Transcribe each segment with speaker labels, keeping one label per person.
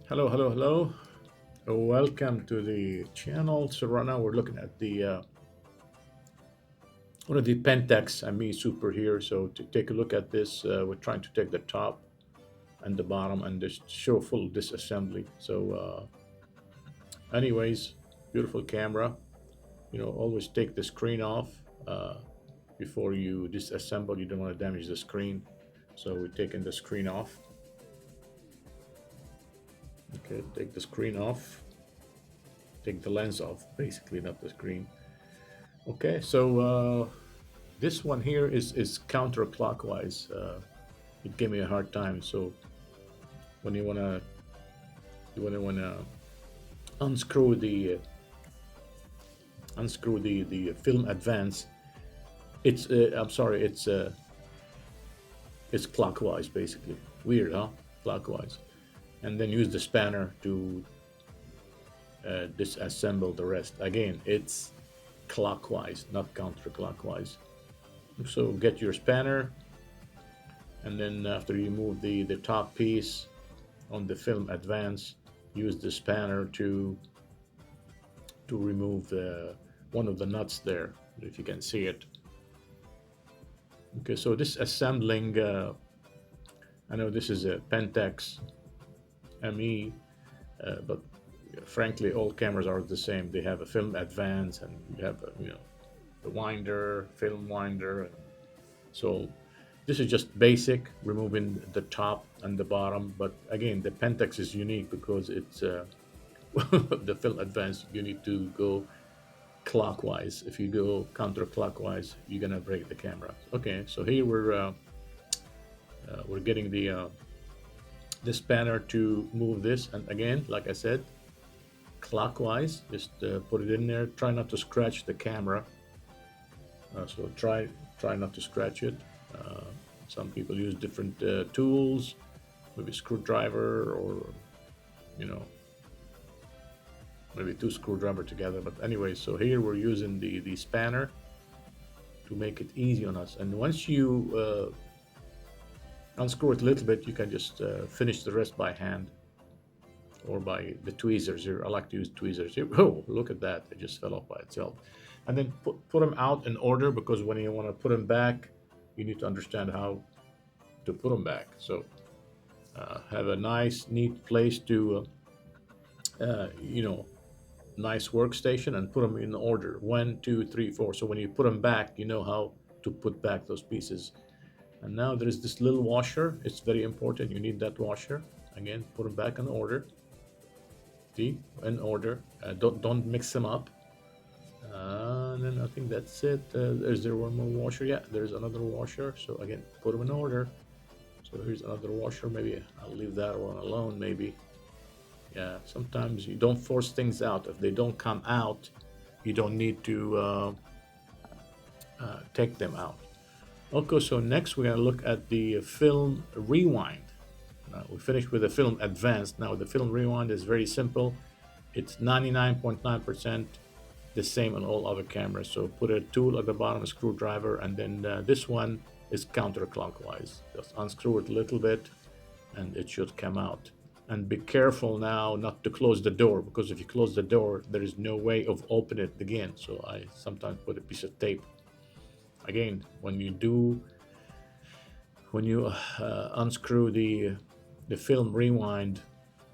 Speaker 1: Hello, hello, hello. Welcome to the channel. So right now we're looking at the one of the Pentax ME Super here. So to take a look at this, we're trying to take the top and the bottom and just show full disassembly. So, anyways, beautiful camera. Always take the screen off before you disassemble. You don't want to damage the screen. So we're taking the screen off. Okay, take the screen off. Take the lens off, basically, not the screen. Okay, so this one here is counterclockwise. It gave me a hard time. So when you wanna unscrew the film advance, I'm sorry, it's clockwise basically. Weird, huh? Clockwise, and then use the spanner to disassemble the rest. Again, it's clockwise, not counterclockwise. So get your spanner, and then after you move the top piece on the film advance, use the spanner to remove one of the nuts there, if you can see it. Okay, so this assembling, I know this is a Pentax ME, but frankly, all cameras are the same. They have a film advance, and you have the winder, film winder. So this is just basic, removing the top and the bottom. But again, the Pentax is unique because it's the film advance. You need to go clockwise. If you go counterclockwise, you're gonna break the camera. Okay, so here we're getting the spanner to move this, and again, like I said, clockwise. Just put it in there. Try not to scratch the camera. So try not to scratch it. Uh, some people use different tools, maybe screwdriver or you know maybe two screwdriver together. But anyway, so here we're using the spanner to make it easy on us. And once you unscrew it a little bit, you can just finish the rest by hand or by the tweezers here. I like to use tweezers here. Oh, look at that. It just fell off by itself. And then put them out in order, because when you want to put them back, you need to understand how to put them back. So have a nice, neat place to, nice workstation, and put them in order. One, two, three, four. So when you put them back, you know how to put back those pieces. And now there is this little washer. It's very important. You need that washer. Again, put them back in order. See, in order. Don't mix them up. And then I think that's it. Is there one more washer? Yeah, there's another washer. So again, put them in order. So here's another washer. Maybe I'll leave that one alone. Maybe. Yeah. Sometimes you don't force things out. If they don't come out, you don't need to take them out. Okay. So next we're gonna look at the film rewind. We finished with the film advanced. Now the film rewind is very simple. It's 99.9% the same on all other cameras. So put a tool at the bottom, a screwdriver, and then this one is counterclockwise. Just unscrew it a little bit and it should come out. And be careful now not to close the door, because if you close the door, there is no way of opening it again. So I sometimes put a piece of tape. Again, when you unscrew the film rewind,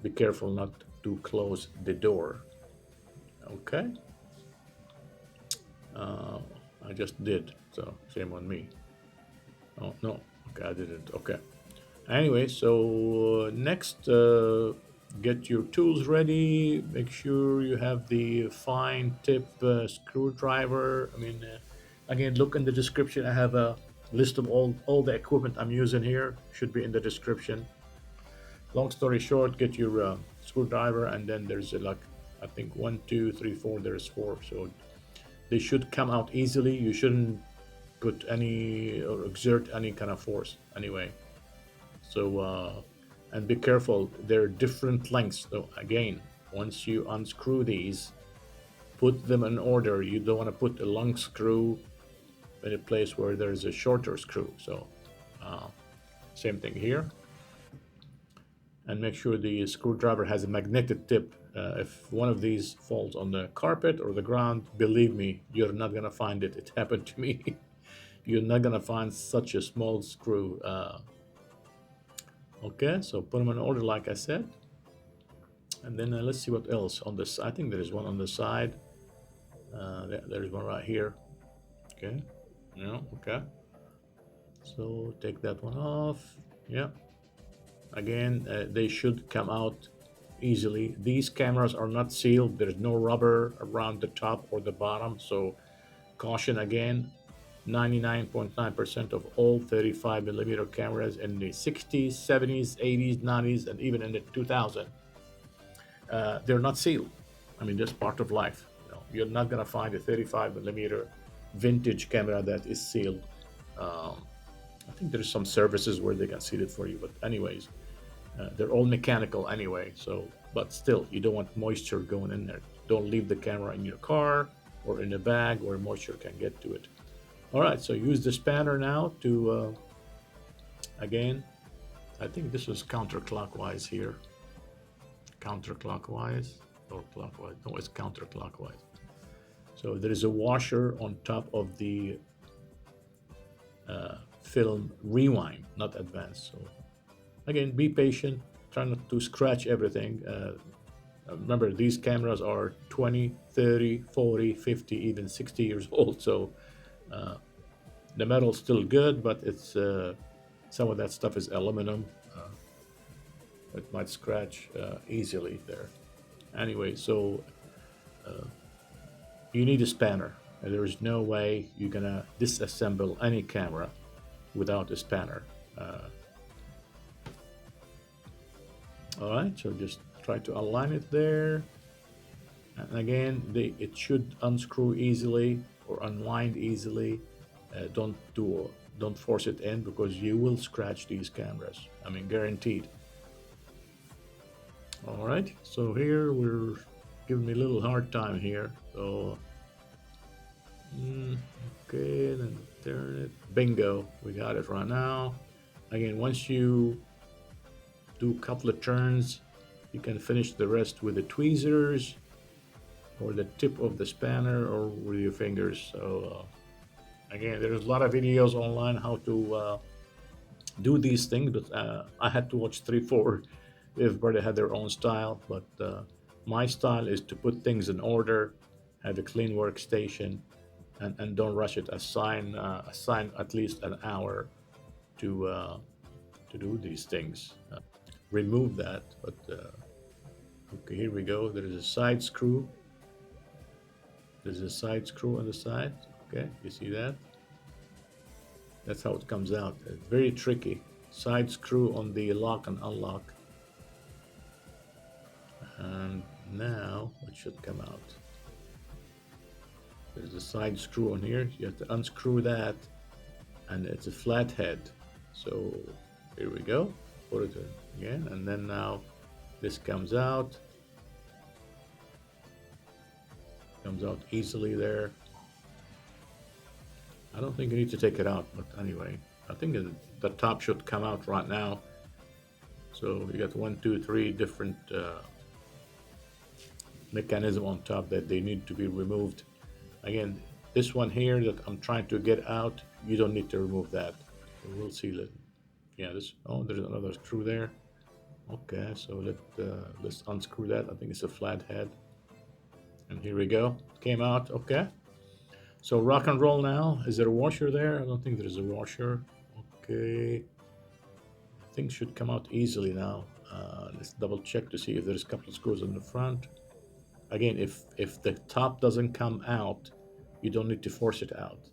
Speaker 1: be careful not to close the door. Okay. I just did, so shame on me. Oh no, okay, I didn't. Okay. Anyway, so next, get your tools ready. Make sure you have the fine tip screwdriver. I mean, again, look in the description. I have a list of all the equipment I'm using here. Should be in the description. Long story short, get your screwdriver, and then there's like, I think, one, two, three, four. There's four, so they should come out easily. You shouldn't put any or exert any kind of force anyway. So and be careful, they're different lengths. So again, once you unscrew these, put them in order. You don't want to put a long screw in a place where there's a shorter screw. So same thing here. and make sure the screwdriver has a magnetic tip. If one of these falls on the carpet or the ground, believe me, you're not gonna find it. It happened to me. You're not gonna find such a small screw. Okay, so put them in order like I said, and then let's see what else on this. I think there is one on the side. There's one right here. Okay, yeah, okay. So take that one off. Yeah, again, they should come out easily. These cameras are not sealed. There's no rubber around the top or the bottom, so caution again. 99.9% of all 35 millimeter cameras in the 60s, 70s, 80s, 90s, and even in the 2000s, they're not sealed. I mean, that's part of life. You're not gonna find a 35 millimeter vintage camera that is sealed. Um, I think there's some services where they can seal it for you, but anyways, they're all mechanical anyway. So, but still, you don't want moisture going in there. Don't leave the camera in your car or in a bag where moisture can get to it. All right, so use the spanner now to, again, I think this is counterclockwise here. Counterclockwise or clockwise? No, it's counterclockwise. So there is a washer on top of the film rewind, not advance. So again, be patient. Try not to scratch everything. Remember, these cameras are 20, 30, 40, 50, even 60 years old. So the metal's still good, but it's some of that stuff is aluminum. It might scratch easily there. Anyway, so you need a spanner. There is no way you're gonna disassemble any camera without a spanner. All right, so just try to align it there. And again, it should unscrew easily or unwind easily. Don't force it in because you will scratch these cameras. I mean, guaranteed. All right, so here we're giving me a little hard time here. So, okay, then turn it. Bingo, we got it right now. Again, once you do a couple of turns, you can finish the rest with the tweezers or the tip of the spanner or with your fingers. So again, there's a lot of videos online how to do these things, but I had to watch 3, 4. Everybody had their own style, but my style is to put things in order, have a clean workstation, and don't rush it. Assign at least an hour to do these things. Remove that, but okay, here we go. There is a side screw. There's a side screw on the side. Okay, you see that? That's how it comes out. It's very tricky. Side screw on the lock and unlock. And now it should come out. There's a side screw on here. You have to unscrew that, and it's a flat head. So here we go. Put it in again, and then now this comes out. Comes out easily there. I don't think you need to take it out, but anyway, I think the top should come out right now. So you got 1, 2, 3 different mechanism on top that they need to be removed. Again, this one here that I'm trying to get out, you don't need to remove that. We'll see that. Yeah, this. Oh, there's another screw there. Okay, so let's unscrew that. I think it's a flat head. And here we go. Came out. Okay. So rock and roll now. Is there a washer there? I don't think there's a washer. Okay. Things should come out easily now. Let's double check to see if there's a couple of screws in the front. Again, if the top doesn't come out, you don't need to force it out.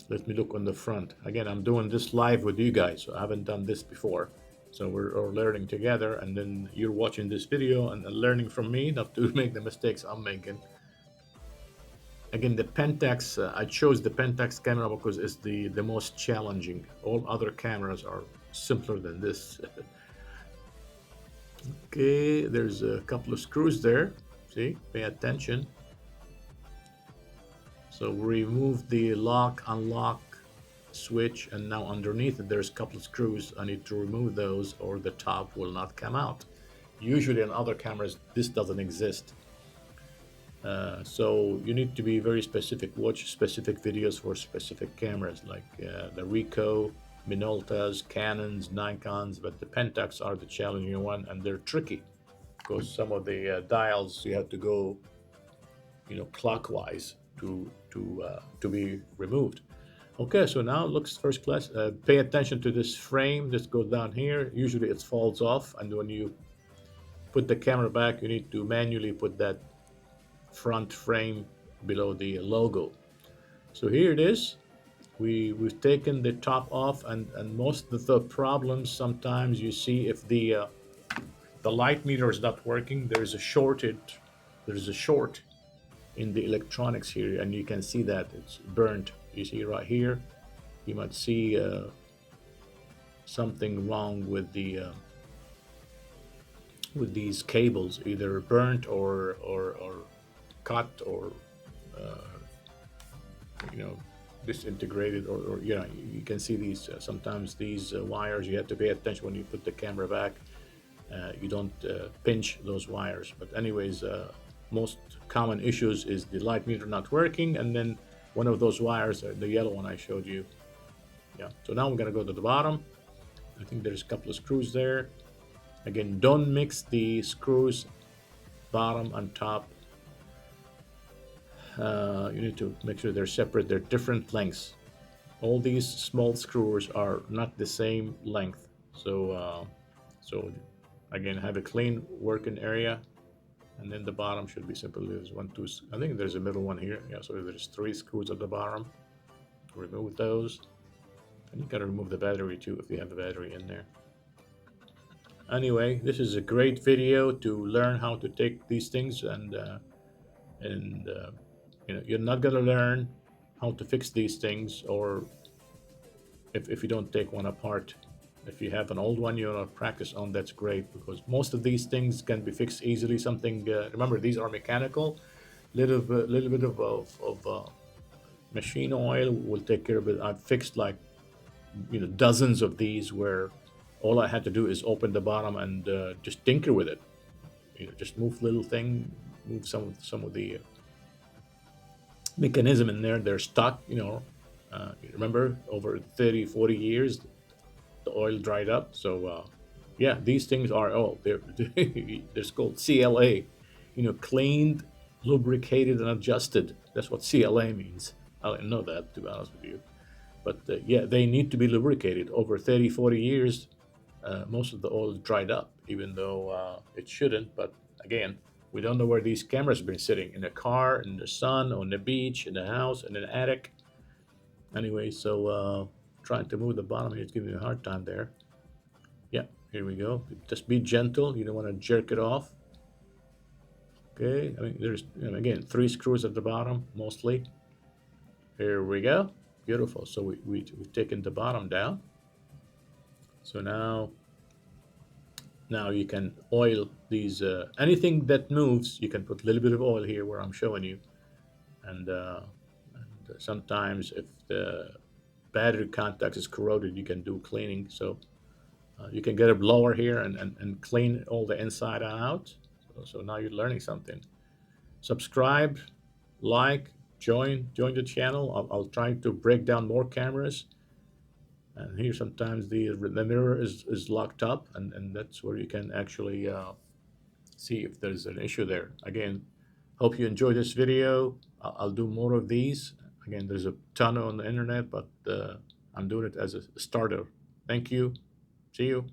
Speaker 1: Let me look on the front. Again, I'm doing this live with you guys, so I haven't done this before. So we're all learning together, and then you're watching this video and learning from me, not to make the mistakes I'm making. Again, the Pentax, I chose the Pentax camera because it's the most challenging. All other cameras are simpler than this. Okay, there's a couple of screws there. See, pay attention. So we remove the lock, unlock switch, and now underneath it there's a couple of screws. I need to remove those or the top will not come out. Usually in other cameras this doesn't exist. So you need to be very specific. Watch specific videos for specific cameras, like the Ricoh, Minoltas, Canons, Nikons, but the Pentax are the challenging one, and they're tricky because some of the dials you have to go, clockwise to be removed. Okay, so now it looks first class. Pay attention to this frame. This goes down here. Usually it falls off, and when you put the camera back, you need to manually put that front frame below the logo. So here it is. We've taken the top off, and most of the problems sometimes you see if the light meter is not working. There's a shorted. There's a short in the electronics here, and you can see that it's burnt. You see right here. You might see something wrong with these cables, either burnt or cut or you know disintegrated, or you can see these sometimes these wires. You have to pay attention when you put the camera back. You don't pinch those wires. But anyways, most common issues is the light meter not working, and then one of those wires, the yellow one I showed you. Yeah. So now we're gonna go to the bottom. I think there's a couple of screws there. Again, don't mix the screws bottom and top. You need to make sure they're separate. They're different lengths. All these small screws are not the same length. So again, have a clean working area, and then the bottom should be simple. There's one, two. I think there's a middle one here. Yeah. So there's 3 screws at the bottom. Remove those, and you gotta remove the battery too if you have the battery in there. Anyway, this is a great video to learn how to take these things, and you're not gonna learn how to fix these things, or if you don't take one apart. If you have an old one you want to practice on, that's great, because most of these things can be fixed easily. Something remember, these are mechanical. Little bit of machine oil will take care of it. I've fixed like dozens of these where all I had to do is open the bottom and just tinker with it. Just move little thing, move some of the mechanism in there. They're stuck. Remember, over 30-40 years the oil dried up. So yeah, these things are they're called CLA, cleaned, lubricated, and adjusted. That's what CLA means. I didn't know that, to be honest with you. But yeah, they need to be lubricated. Over 30-40 years, most of the oil is dried up, even though it shouldn't. But again, we don't know where these cameras have been sitting: in a car, in the sun, on the beach, in the house, in an attic. Anyway, so trying to move the bottom here, it's giving me a hard time there. Yeah, here we go. Just be gentle. You don't want to jerk it off. Okay, I mean, there's again 3 screws at the bottom mostly. Here we go. Beautiful. So we've taken the bottom down. So now you can oil these. Anything that moves, you can put a little bit of oil here where I'm showing you, and sometimes if the battery contact is corroded, you can do cleaning. So you can get a blower here and clean all the inside out. So now you're learning something. Subscribe, like, join the channel. I'll try to break down more cameras. And here sometimes the mirror is locked up, and that's where you can actually see if there's an issue there. Again, hope you enjoyed this video. I'll do more of these. Again, there's a ton on the internet, but I'm doing it as a starter. Thank you. See you.